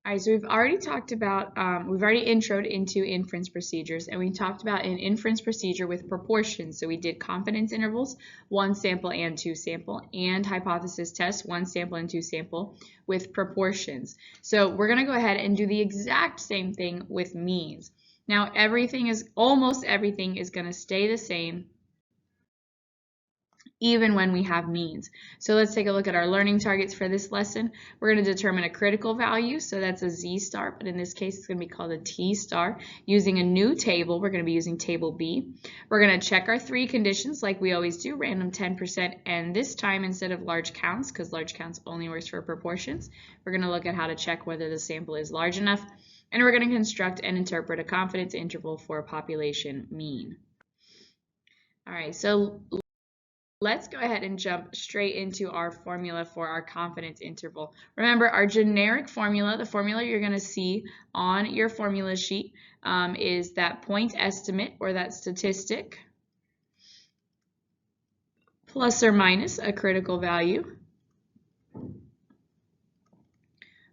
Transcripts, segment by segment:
All right, so we've already talked about, we've already introed into inference procedures, and we talked about an inference procedure with proportions. So we did confidence intervals, 1 sample and 2 sample, and hypothesis tests, 1 sample and 2 sample with proportions. So we're going to go ahead and do the exact same thing with means. Now almost everything is going to stay the same even when we have means. So let's take a look at our learning targets for this lesson. We're going to determine a critical value, so that's a Z star, but in this case it's going to be called a T star. Using a new table, we're going to be using table B. We're going to check our 3 conditions like we always do, random 10%, and this time instead of large counts, because large counts only works for proportions, we're going to look at how to check whether the sample is large enough, and we're going to construct and interpret a confidence interval for a population mean. All right, so let's go ahead and jump straight into our formula for our confidence interval. Remember, our generic formula, the formula you're going to see on your formula sheet, is that point estimate, or that statistic, plus or minus a critical value,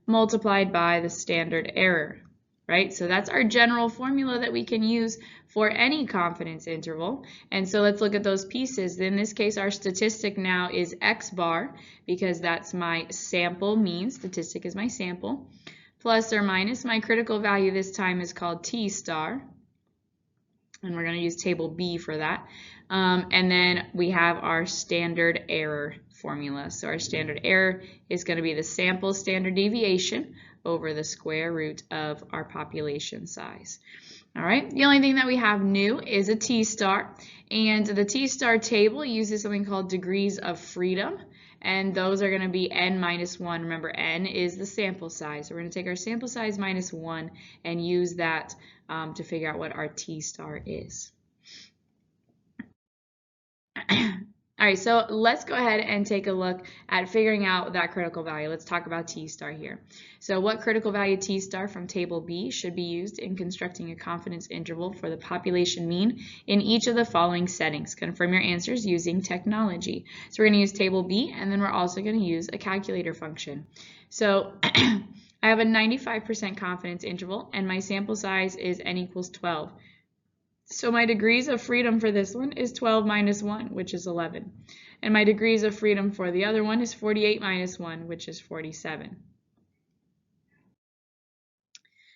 multiplied by the standard error. Right? So that's our general formula that we can use for any confidence interval. And so let's look at those pieces. In this case, our statistic now is X bar, because that's my sample mean. Statistic is my sample. Plus or minus my critical value this time is called T star. And we're going to use table B for that. And then we have our standard error formula. So our standard error is going to be the sample standard deviation over the square root of our population size. All right, the only thing that we have new is a T star, and the T star table uses something called degrees of freedom, and those are going to be n minus 1. Remember, n is the sample size, so we're going to take our sample size minus 1 and use that to figure out what our T star is. All right, so let's go ahead and take a look at figuring out that critical value. Let's talk about T star here. So what critical value T star from table B should be used in constructing a confidence interval for the population mean in each of the following settings? Confirm your answers using technology. So we're going to use table B, and then we're also going to use a calculator function. So I have a 95% confidence interval, and my sample size is n equals 12. So my degrees of freedom for this one is 12 minus 1, which is 11. And my degrees of freedom for the other one is 48 minus 1, which is 47.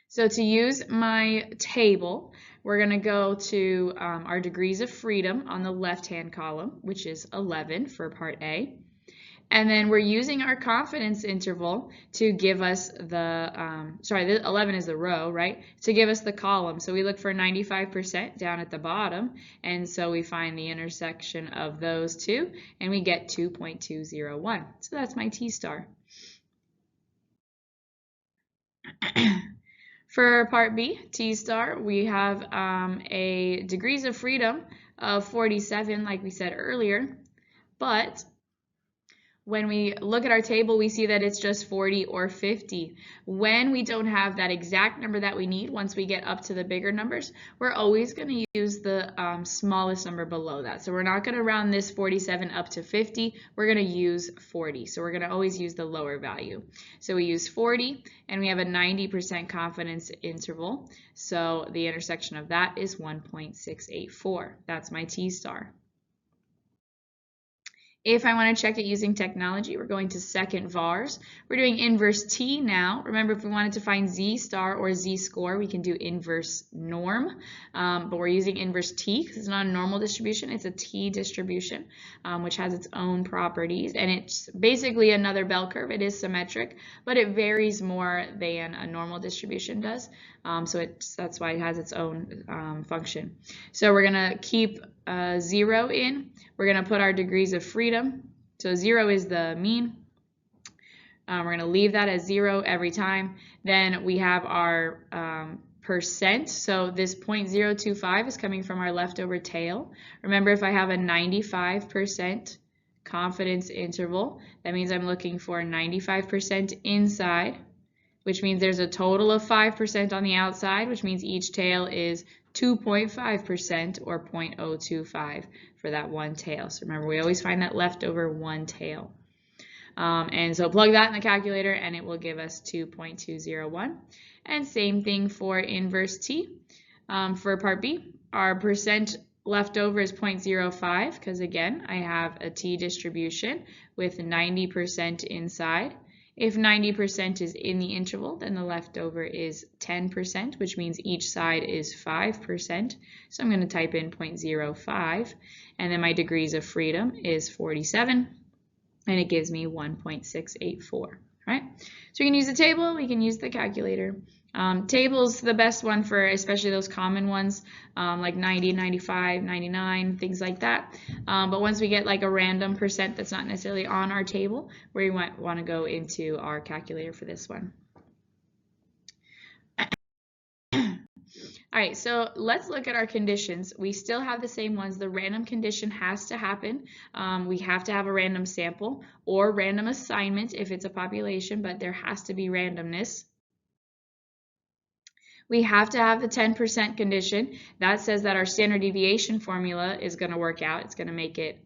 So to use my table, we're going to go to our degrees of freedom on the left-hand column, which is 11 for part A. And then we're using our confidence interval to give us the, the 11 is the row, right? To give us the column. So we look for 95% down at the bottom. And so we find the intersection of those two, and we get 2.201. So that's my T star. For part B, T star, we have a degrees of freedom of 47, like we said earlier, but when we look at our table, we see that it's just 40 or 50. When we don't have that exact number that we need, once we get up to the bigger numbers, we're always going to use the smallest number below that. So we're not going to round this 47 up to 50. We're going to use 40. So we're going to always use the lower value. So we use 40, and we have a 90% confidence interval. So the intersection of that is 1.684. That's my T star. If I want to check it using technology, we're going to second vars. We're doing inverse T now. Remember, if we wanted to find Z star or Z score, we can do inverse norm. But we're using inverse T because it's not a normal distribution. It's a T distribution, which has its own properties. And it's basically another bell curve. It is symmetric, but it varies more than a normal distribution does. That's why it has its own function. So we're going to keep 0 in. We're going to put our degrees of freedom. So 0 is the mean. We're going to leave that as 0 every time. Then we have our percent. So this 0.025 is coming from our leftover tail. Remember, if I have a 95% confidence interval, that means I'm looking for 95% inside, which means there's a total of 5% on the outside, which means each tail is 2.5% or 0.025 for that one tail. So remember, we always find that leftover one tail. And so plug that in the calculator and it will give us 2.201. And same thing for inverse t. For part B, our percent left over is 0.05 because again, I have a t distribution with 90% inside. If 90% is in the interval, then the leftover is 10%, which means each side is 5%. So I'm going to type in 0.05, and then my degrees of freedom is 47, and it gives me 1.684. Right? So we can use the table, we can use the calculator. Table's the best one for especially those common ones like 90, 95, 99, things like that. But once we get like a random percent that's not necessarily on our table, we might want to go into our calculator for this one. All right, so let's look at our conditions. We still have the same ones. The random condition has to happen. We have to have a random sample or random assignment if it's a population, but there has to be randomness. We have to have the 10% condition. That says that our standard deviation formula is going to work out. It's going to make it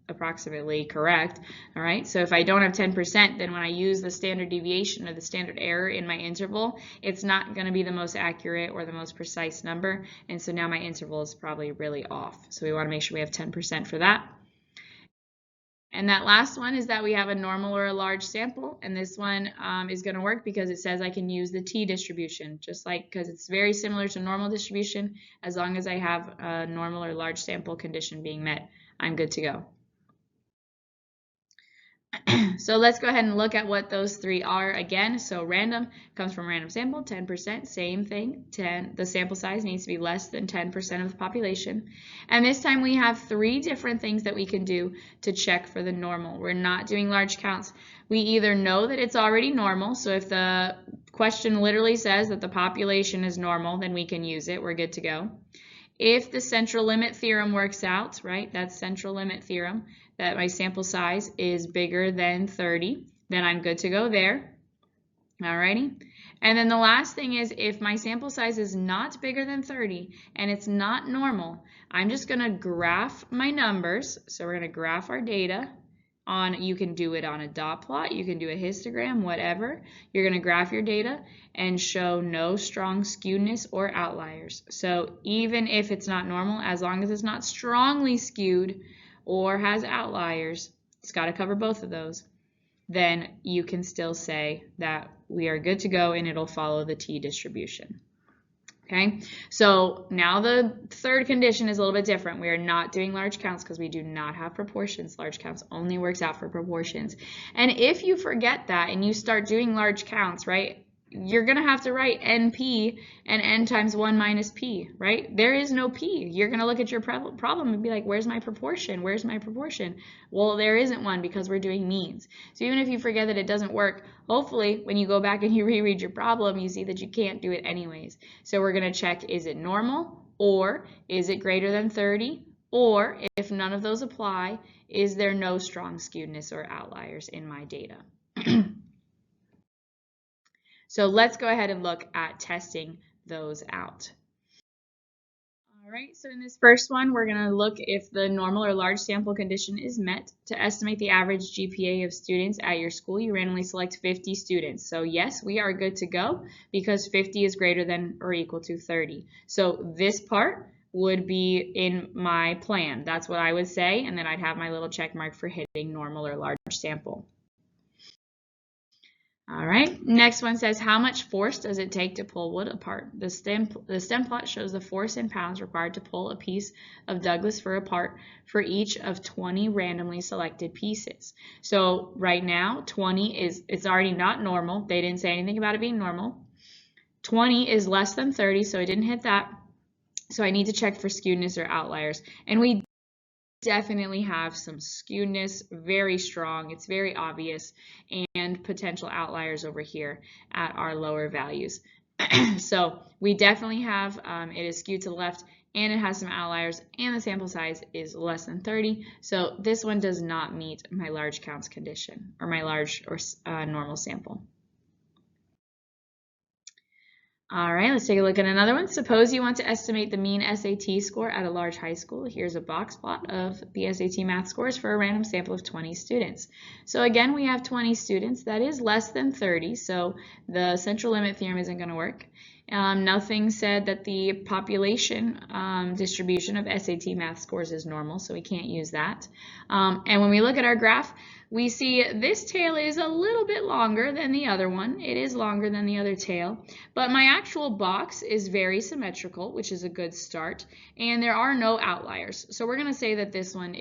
approximately correct. All right, so if I don't have 10%, then when I use the standard deviation or the standard error in my interval, it's not going to be the most accurate or the most precise number. And so now my interval is probably really off. So we want to make sure we have 10% for that. And that last one is that we have a normal or a large sample, and this one is going to work because it says I can use the t distribution, just like because it's very similar to normal distribution. As long as I have a normal or large sample condition being met, I'm good to go. So let's go ahead and look at what those three are again. So random comes from random sample, 10%, same thing, the sample size needs to be less than 10% of the population. And this time we have three different things that we can do to check for the normal. We're not doing large counts. We either know that it's already normal, so if the question literally says that the population is normal, then we can use it, we're good to go. If the central limit theorem works out, right, that's central limit theorem, that my sample size is bigger than 30, then I'm good to go there. Alrighty. And then the last thing is if my sample size is not bigger than 30 and it's not normal, I'm just going to graph my numbers. So we're going to graph our data on, you can do it on a dot plot, you can do a histogram, whatever. You're going to graph your data and show no strong skewedness or outliers. So even if it's not normal, as long as it's not strongly skewed or has outliers, it's got to cover both of those, then you can still say that we are good to go and it'll follow the t distribution. Okay, so now the third condition is a little bit different. We are not doing large counts because we do not have proportions. Large counts only works out for proportions. And if you forget that and you start doing large counts, right, you're going to have to write NP and N times 1 minus P, right? There is no P. You're going to look at your problem and be like, where's my proportion? Where's my proportion? Well, there isn't one because we're doing means. So even if you forget that it doesn't work, hopefully when you go back and you reread your problem, you see that you can't do it anyways. So we're going to check, is it normal or is it greater than 30? Or if none of those apply, is there no strong skewedness or outliers in my data? So let's go ahead and look at testing those out. All right, so in this first one, we're going to look if the normal or large sample condition is met. To estimate the average GPA of students at your school, you randomly select 50 students. So yes, we are good to go because 50 is greater than or equal to 30. So this part would be in my plan. That's what I would say, and then I'd have my little check mark for hitting normal or large sample. All right, next one says, how much force does it take to pull wood apart? The stem plot shows the force in pounds required to pull a piece of Douglas fir apart for each of 20 randomly selected pieces. So right now, 20 is, it's already not normal. They didn't say anything about it being normal. 20 is less than 30, so I didn't hit that. So I need to check for skewedness or outliers. And we definitely have some skewedness, very strong, it's very obvious, and potential outliers over here at our lower values. So we definitely have, it is skewed to the left, and it has some outliers, and the sample size is less than 30. So this one does not meet my large counts condition, or my large or normal sample. All right, let's take a look at another one. Suppose you want to estimate the mean SAT score at a large high school. Here's a box plot of the SAT math scores for a random sample of 20 students. So again, we have 20 students. That is less than 30, so the central limit theorem isn't going to work. Nothing said that the population distribution of SAT math scores is normal, so we can't use that. And when we look at our graph, we see this tail is a little bit longer than the other one. It is longer than the other tail, but my actual box is very symmetrical, which is a good start, and there are no outliers. So we're going to say that this one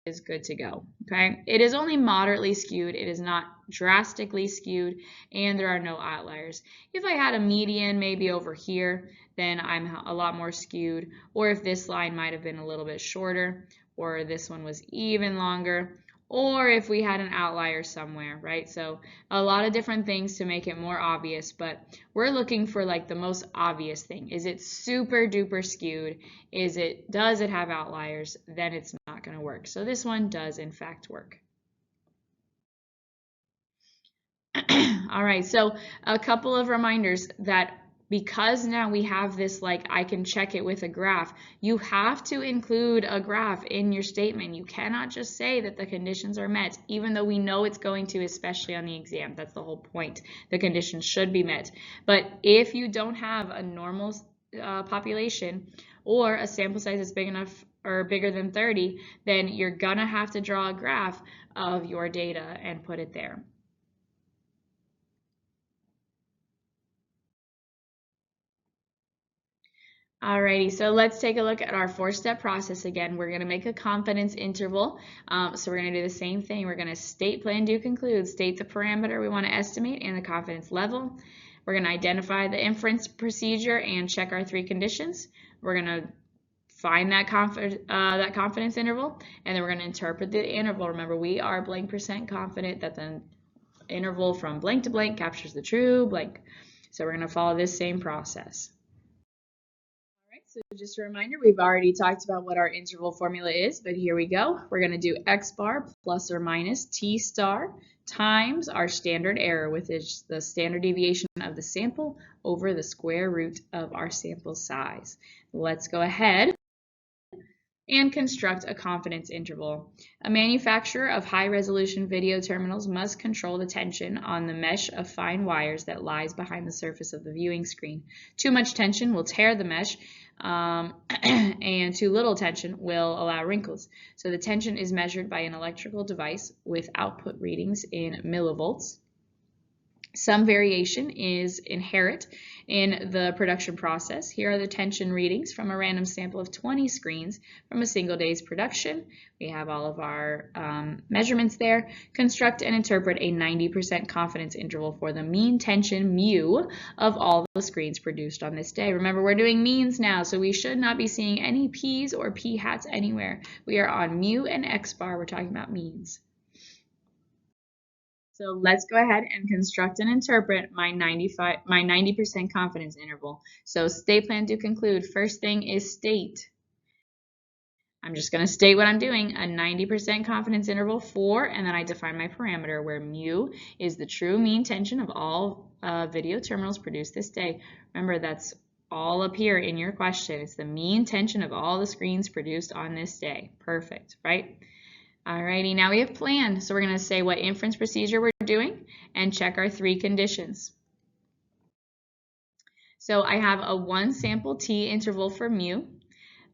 is good to go. Okay, it is only moderately skewed. It is not drastically skewed, and there are no outliers. If I had a median maybe over here, then I'm a lot more skewed, or if this line might have been a little bit shorter, or this one was even longer, or if we had an outlier somewhere, right? So a lot of different things to make it more obvious, but we're looking for like the most obvious thing. Is it super duper skewed? Does it have outliers? Then it's not going to work. So this one does in fact work. All right, so a couple of reminders that because now we have this, like, I can check it with a graph, you have to include a graph in your statement. You cannot just say that the conditions are met, even though we know it's going to, especially on the exam. That's the whole point. The conditions should be met. But if you don't have a normal population or a sample size that's big enough or bigger than 30, then you're gonna have to draw a graph of your data and put it there. Alrighty, so let's take a look at our 4-step process again. We're going to make a confidence interval. So we're going to do the same thing. We're going to state, plan, do, conclude, state the parameter we want to estimate and the confidence level. We're going to identify the inference procedure and check our 3 conditions. We're going to find that confidence interval, and then we're going to interpret the interval. Remember, we are blank % confident that the interval from blank to blank captures the true blank. So we're going to follow this same process. So just a reminder, we've already talked about what our interval formula is, but here we go. We're going to do x bar plus or minus t star times our standard error, which is the standard deviation of the sample over the square root of our sample size. Let's go ahead and construct a confidence interval. A manufacturer of high-resolution video terminals must control the tension on the mesh of fine wires that lies behind the surface of the viewing screen. Too much tension will tear the mesh, and too little tension will allow wrinkles. So the tension is measured by an electrical device with output readings in millivolts. Some variation is inherent in the production process. Here are the tension readings from a random sample of 20 screens from a single day's production. We have all of our measurements there. Construct and interpret a 90% confidence interval for the mean tension mu of all the screens produced on this day. Remember, we're doing means now, so we should not be seeing any p's or p hats anywhere. We are on mu and x bar. We're talking about means. So let's go ahead and construct and interpret my 90% confidence interval. So state, plan, do, conclude. First thing is state. I'm just going to state what I'm doing, a 90% confidence interval for, and then I define my parameter where mu is the true mean tension of all video terminals produced this day. Remember, that's all up here in your question. It's the mean tension of all the screens produced on this day. Perfect, right? Alrighty, now we have plan. So we're going to say what inference procedure we're doing and check our 3 conditions. So I have a 1 sample t interval for mu.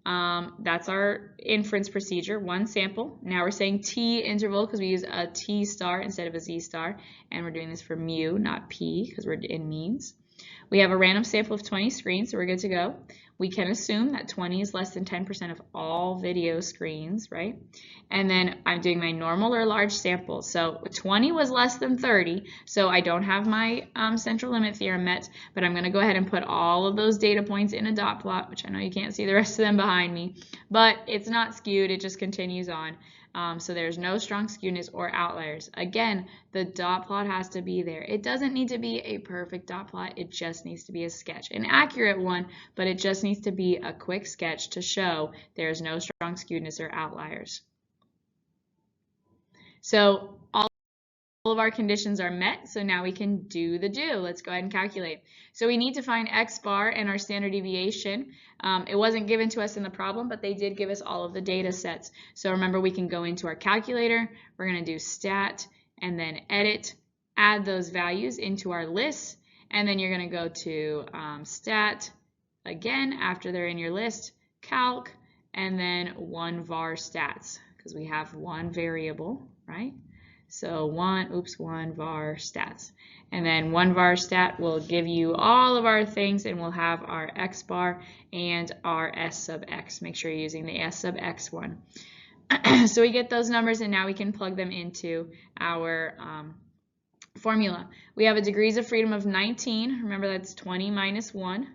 That's our inference procedure, 1 sample. Now we're saying t interval because we use a t star instead of a z star. And we're doing this for mu, not p, because we're in means. We have a random sample of 20 screens, so we're good to go. We can assume that 20 is less than 10% of all video screens, right? And then I'm doing my normal or large sample. So 20 was less than 30, so I don't have my central limit theorem met, but I'm going to go ahead and put all of those data points in a dot plot, which I know you can't see the rest of them behind me, but it's not skewed, it just continues on. So there's no strong skewness or outliers. Again, the dot plot has to be there. It doesn't need to be a perfect dot plot. It just needs to be a sketch, an accurate one, but it just needs to be a quick sketch to show there's no strong skewness or outliers. So all of our conditions are met, so now we can do the do. Let's go ahead and calculate. So we need to find x bar and our standard deviation. It wasn't given to us in the problem, but they did give us all of the data sets. So remember, we can go into our calculator. We're going to do stat and then edit, add those values into our list, and then you're going to go to stat again after they're in your list, calc, and then one var stats, because we have one variable, right? So one var stats. And then one var stat will give you all of our things, and we'll have our x bar and our s sub x. Make sure you're using the s sub x one. So we get those numbers, and now we can plug them into our formula. We have a degrees of freedom of 19. Remember, that's 20 minus 1.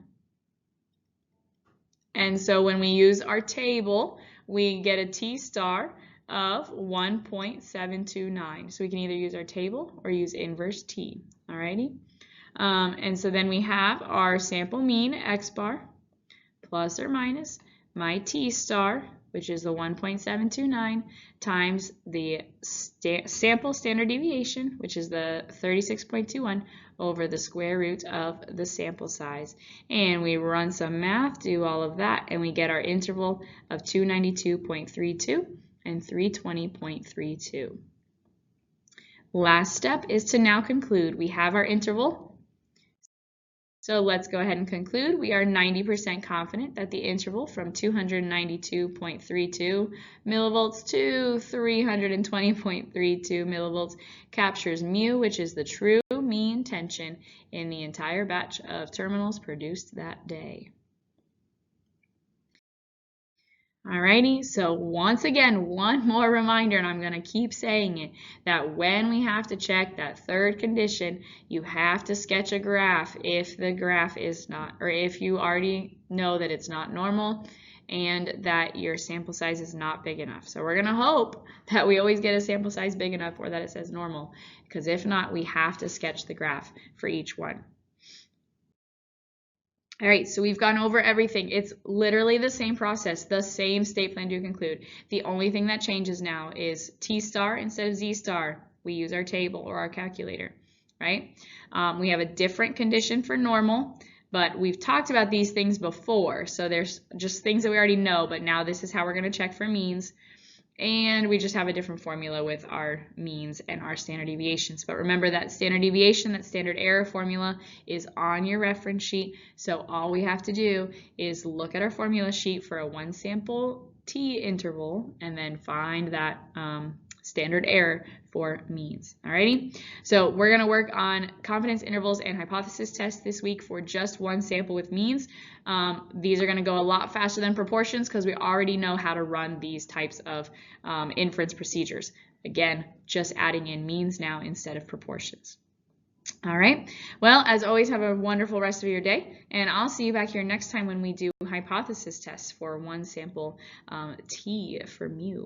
And so when we use our table, we get a t star of 1.729. So we can either use our table or use inverse t. Alrighty. And so then we have our sample mean x bar plus or minus my t star, which is the 1.729, times the sample standard deviation, which is the 36.21, over the square root of the sample size. And we run some math, do all of that, and we get our interval of 292.32 and 320.32. Last step is to now conclude. We have our interval. So let's go ahead and conclude. We are 90% confident that the interval from 292.32 millivolts to 320.32 millivolts captures mu, which is the true mean tension in the entire batch of terminals produced that day. Alrighty, so once again, one more reminder, and I'm going to keep saying it, that when we have to check that third condition, you have to sketch a graph if the graph is not, or if you already know that it's not normal and that your sample size is not big enough. So we're going to hope that we always get a sample size big enough or that it says normal, because if not, we have to sketch the graph for each one. All right, so we've gone over everything. It's literally the same process, the same state plan to conclude. The only thing that changes now is T star instead of Z star. We use our table or our calculator, right? We have a different condition for normal, but we've talked about these things before. So there's just things that we already know, but now this is how we're going to check for means. And we just have a different formula with our means and our standard deviations. But remember that standard deviation, that standard error formula is on your reference sheet. So all we have to do is look at our formula sheet for a one sample t interval and then find that standard error for means. Alrighty, so we're going to work on confidence intervals and hypothesis tests this week for just one sample with means. These are going to go a lot faster than proportions because we already know how to run these types of inference procedures. Again, just adding in means now instead of proportions. All right, well, as always, have a wonderful rest of your day, and I'll see you back here next time when we do hypothesis tests for one sample t for mu.